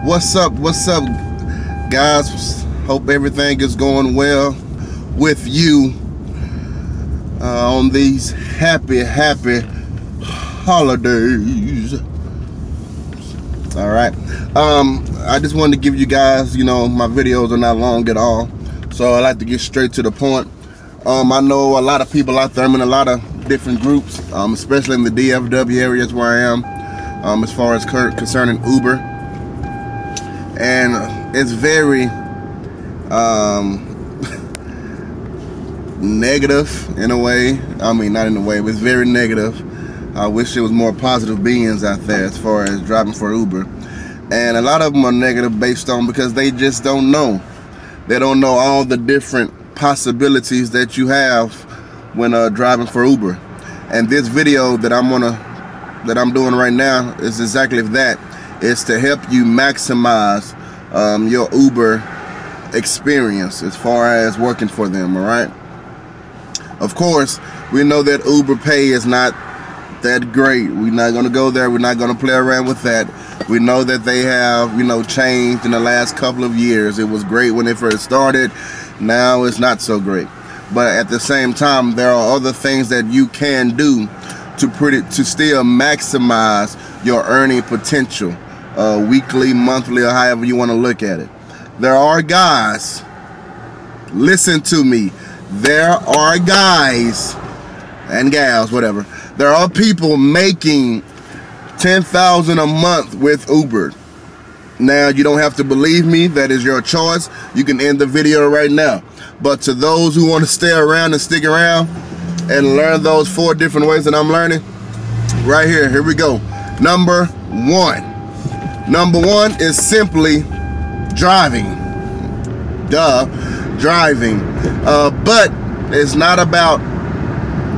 What's up guys? Hope everything is going well with you on these happy holidays. All right, I just wanted to give you guys, my videos are not long at all, so I like to get straight to the point. I know a lot of people out there. I'm in a lot of different groups, especially in the DFW areas where I am, as far as concerning Uber, and it's very negative in a way. I mean, not in a way, but it's very negative. I wish there was more positive beings out there as far as driving for Uber, and a lot of them are negative based on because they just don't know. They don't know all the different possibilities that you have when driving for Uber. And this video that I'm doing right now is exactly that. It's to help you maximize your Uber experience as far as working for them. All right. Of course, we know that Uber pay is not that great. We're not going to go there. We're not going to play around with that. We know that they have, changed in the last couple of years. It was great when it first started. Now it's not so great. But at the same time, there are other things that you can do to still maximize your earning potential, weekly, monthly, or however you want to look at it. There are guys, listen to me, there are guys and gals, whatever. There are people making $10,000 a month with Uber. Now, you don't have to believe me. That is your choice. You can end the video right now. But to those who want to stay around and stick around and learn those 4 different ways that I'm learning, right here we go. Number one is simply driving. Driving. But it's not about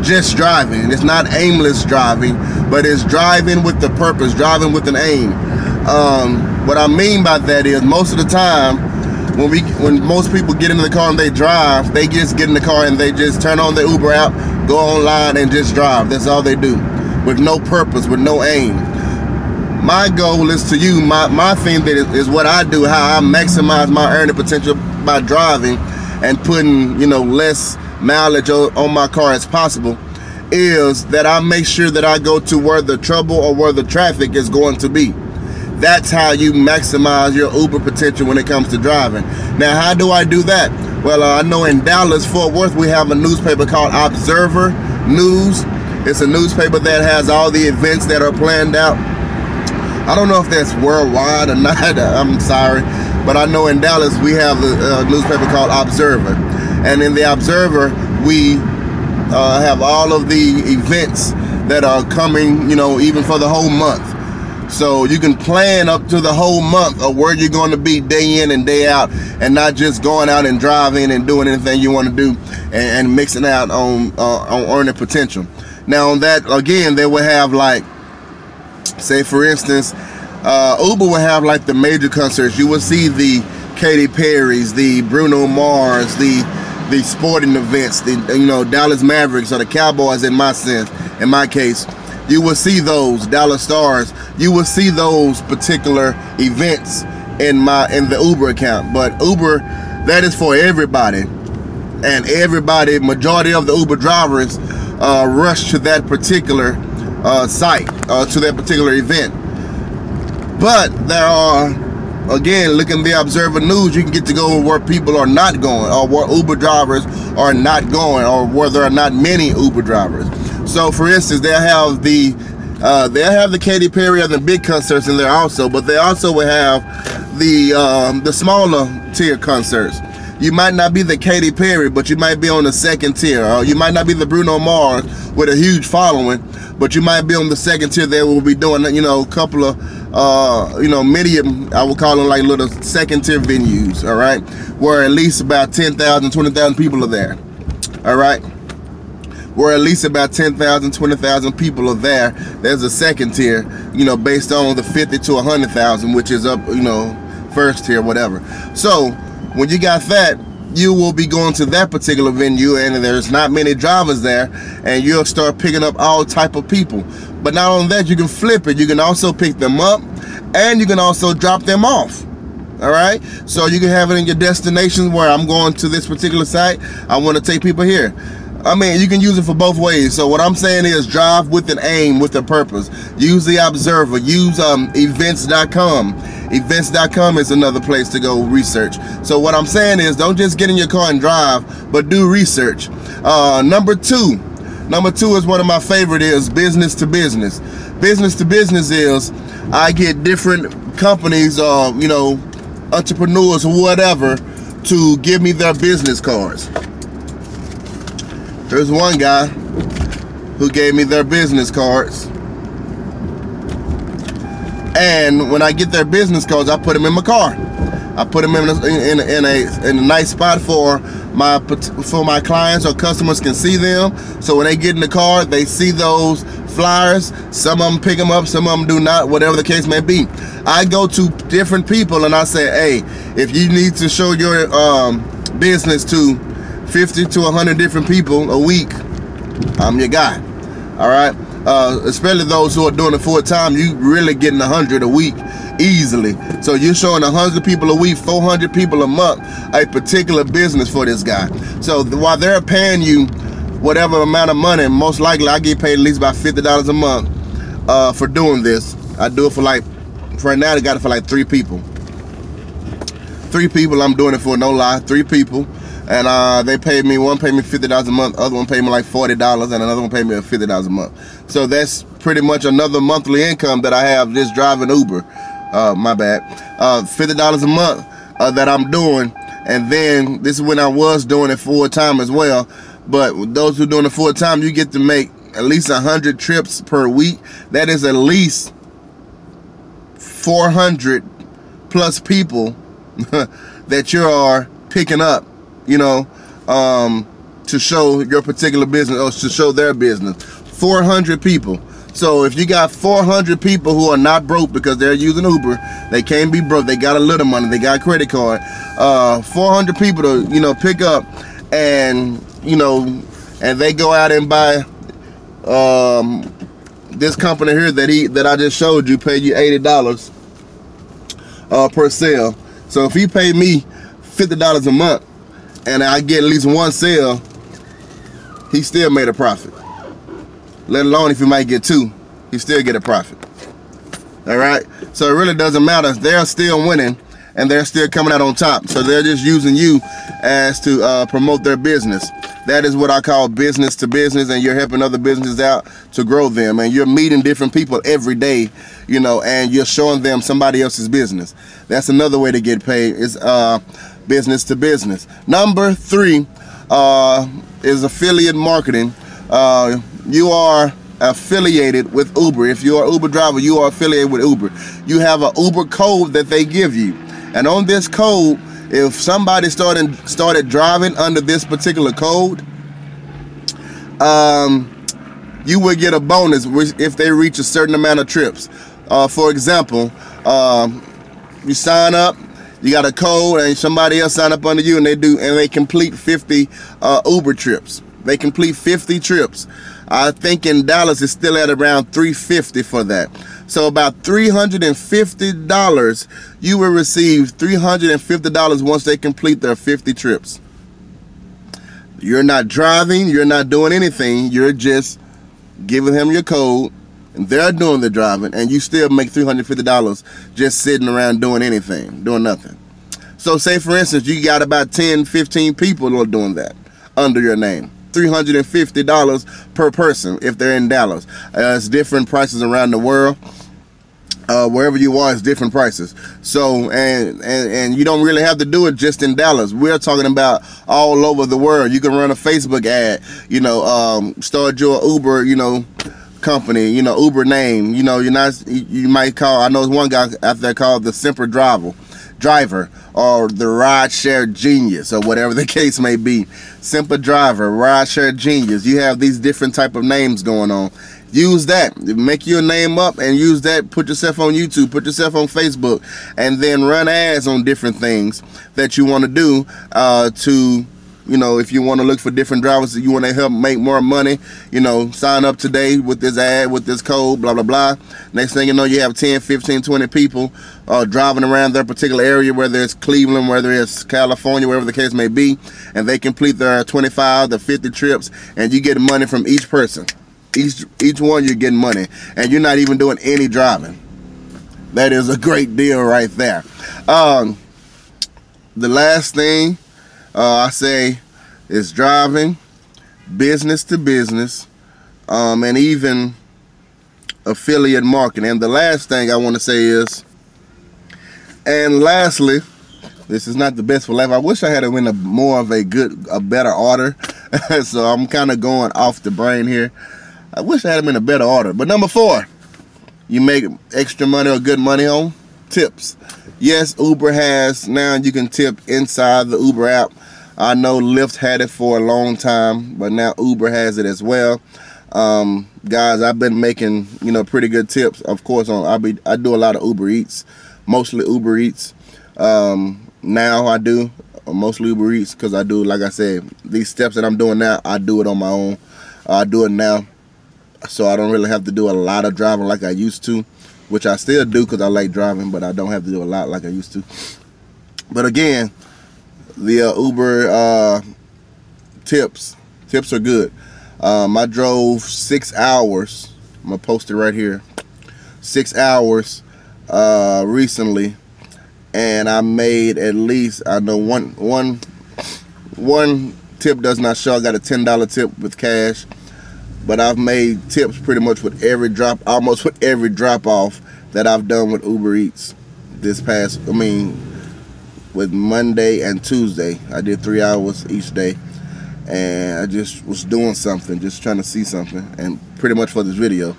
just driving. It's not aimless driving, but it's driving with the purpose, driving with an aim. What I mean by that is, most of the time when most people get into the car and they drive, they just get in the car and they just turn on the Uber app, go online and just drive. That's all they do, with no purpose, with no aim. My goal is to you, my thing that is what I do, how I maximize my earning potential by driving and putting less mileage on my car as possible, is that I make sure that I go to where the trouble or where the traffic is going to be. That's how you maximize your Uber potential when it comes to driving. Now, how do I do that? Well, I know in Dallas, Fort Worth, we have a newspaper called Observer News. It's a newspaper that has all the events that are planned out. I don't know if that's worldwide or not. I'm sorry. But I know in Dallas, we have a newspaper called Observer. And in the Observer, we have all of the events that are coming, even for the whole month. So you can plan up to the whole month of where you're going to be day in and day out, and not just going out and driving and doing anything you want to do and mixing out on earning potential. Now on that, again, they will have, like, say for instance, Uber will have like the major concerts. You will see the Katy Perry's, the Bruno Mars, the sporting events, the Dallas Mavericks or the Cowboys in my case. You will see those Dallas Stars. You will see those particular events in the Uber account. But Uber, that is for everybody, and everybody, majority of the Uber drivers rush to that particular site, to that particular event. But there are, again, look in the Observer News, you can get to go where people are not going, or where Uber drivers are not going, or where there are not many Uber drivers. So for instance, they'll have the Katy Perry and the big concerts in there also, but they also will have the smaller tier concerts. You might not be the Katy Perry, but you might be on the second tier. Or you might not be the Bruno Mars with a huge following, but you might be on the second tier. They will be doing, a couple of, medium, I would call them like little second tier venues, all right? Where at least about 10,000, 20,000 people are there, all right? Where at least about 10,000, 20,000 people are there. There's a second tier, based on the 50 to 100,000, which is up, first tier, whatever. So when you got that, you will be going to that particular venue and there's not many drivers there, and you'll start picking up all type of people. But not only that, you can flip it. You can also pick them up, and you can also drop them off. All right, so you can have it in your destinations where I'm going to this particular site, I want to take people here. I mean, you can use it for both ways. So what I'm saying is drive with an aim, with a purpose. Use the Observer. Use events.com. Events.com is another place to go research. So what I'm saying is don't just get in your car and drive, but do research. Number two is one of my favorite, is business to business. Business to business is I get different companies, you know, entrepreneurs or whatever, to give me their business cards. There's one guy who gave me their business cards, and when I get their business cards, I put them in my car. I put them in a nice spot for my clients or customers can see them. So when they get in the car, they see those flyers. Some of them pick them up, some of them do not, whatever the case may be. I go to different people and I say, hey, if you need to show your business to 50 to 100 different people a week, I'm your guy. All right, especially those who are doing it full time, you really getting 100 a week easily. So you're showing 100 people a week, 400 people a month, a particular business for this guy. So while they're paying you whatever amount of money, most likely I get paid at least about $50 a month for doing this. I do it for like, for right now I got it for like 3 people. 3 people I'm doing it for, no lie, 3 people. And they paid me, one paid me $50 a month, other one paid me like $40, and another one paid me $50 a month. So that's pretty much another monthly income that I have just driving Uber. My bad. $50 a month that I'm doing. And then this is when I was doing it full time as well. But those who are doing it full time, you get to make at least 100 trips per week. That is at least 400 plus people that you are picking up, you know, to show your particular business or to show their business. 400 people. So if you got 400 people who are not broke because they're using Uber, they can't be broke, they got a little money, they got a credit card, 400 people to, you know, pick up, and, you know, and they go out and buy this company here that I just showed you, pay you $80 per sale. So if he paid me $50 a month and I get at least 1 sale, he still made a profit. Let alone if you might get 2, you still get a profit. All right, so it really doesn't matter. They're still winning and they're still coming out on top. So they're just using you as to promote their business. That is what I call business to business, and you're helping other businesses out to grow them, and you're meeting different people every day, you know, and you're showing them somebody else's business. That's another way to get paid, is business to business. Number 3 is affiliate marketing. You are affiliated with Uber. If you're an Uber driver, you are affiliated with Uber. You have an Uber code that they give you, and on this code, if somebody started driving under this particular code, you will get a bonus if they reach a certain amount of trips. For example, you sign up, you got a code, and somebody else sign up under you, and they complete 50 Uber trips. They complete 50 trips. I think in Dallas it's still at around $350 for that. So about $350, you will receive $350 once they complete their 50 trips. You're not driving, you're not doing anything, you're just giving them your code, and they're doing the driving, and you still make $350 just sitting around doing anything, doing nothing. So say for instance, you got about 10, 15 people who are doing that under your name. $350 per person if they're in Dallas. It's different prices around the world. Wherever you are, it's different prices. So and you don't really have to do it just in Dallas. We're talking about all over the world. You can run a Facebook ad, you know, start your Uber, you know, company, you know, Uber name, you know, you might call, I know there's one guy out there called the Simple Driver, or the Rideshare Genius, or whatever the case may be. Simple Driver, Rideshare Genius. You have these different type of names going on, use that. Make your name up and use that. Put yourself on YouTube, put yourself on Facebook, and then run ads on different things that you want to do to, you know, if you want to look for different drivers that you want to help make more money, you know, sign up today with this ad, with this code, blah, blah, blah. Next thing you know, you have 10, 15, 20 people driving around their particular area, whether it's Cleveland, whether it's California, wherever the case may be, and they complete their 25 to 50 trips, and you get money from each person. Each one you're getting money, and you're not even doing any driving. That is a great deal right there. The last thing I say is driving, business to business, and even affiliate marketing. And the last thing I want to say is, and lastly, this is not the best for life. I wish I had it in a better order. So I'm kind of going off the brain here. I wish I had them in a better order. But number 4, you make extra money or good money on tips. Yes, Uber has, now you can tip inside the Uber app. I know Lyft had it for a long time, but now Uber has it as well. Guys, I've been making, you know, pretty good tips. Of course, I do a lot of Uber Eats, mostly Uber Eats. Now I do mostly Uber Eats because I do, like I said, these steps that I'm doing now, I do it on my own. I do it now, so I don't really have to do a lot of driving like I used to, which I still do because I like driving, but I don't have to do a lot like I used to. But again, the Uber tips are good. I drove 6 hours. I'm gonna post it right here. 6 hours recently, and I made at least, I know one tip does not show. I got a $10 tip with cash. But I've made tips pretty much with almost with every drop off that I've done with Uber Eats this past, with Monday and Tuesday. I did 3 hours each day, and I just was doing something, just trying to see something, and pretty much for this video.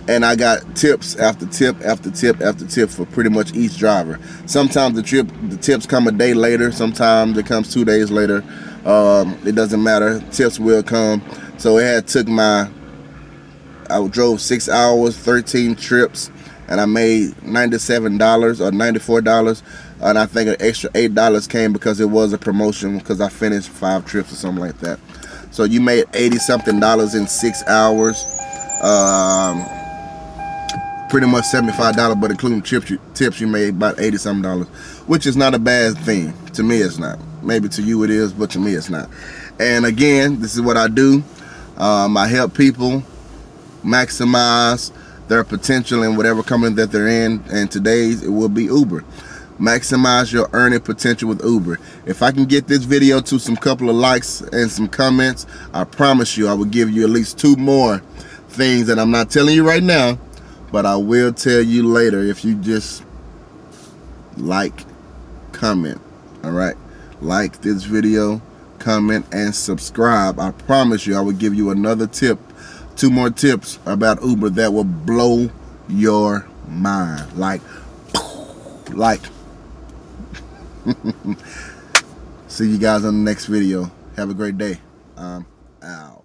And I got tips after tip after tip after tip for pretty much each driver. Sometimes the tips come a day later, sometimes it comes 2 days later. It doesn't matter, tips will come. So I drove 6 hours, 13 trips, and I made $97 or $94, and I think an extra $8 came because it was a promotion because I finished 5 trips or something like that. So you made $80-something in 6 hours, pretty much $75, but including tips you made about $80-something, which is not a bad thing. To me, it's not. Maybe to you it is, but to me it's not. And again, this is what I do. I help people maximize their potential in whatever company that they're in, and today's it will be Uber. Maximize your earning potential with Uber. If I can get this video to some couple of likes and some comments, I promise you I will give you at least 2 more things that I'm not telling you right now, but I will tell you later if you just like, comment. All right, like this video, comment, and subscribe. I promise you I will give you another tip, 2 more tips about Uber that will blow your mind. Like see you guys on the next video. Have a great day. I'm out.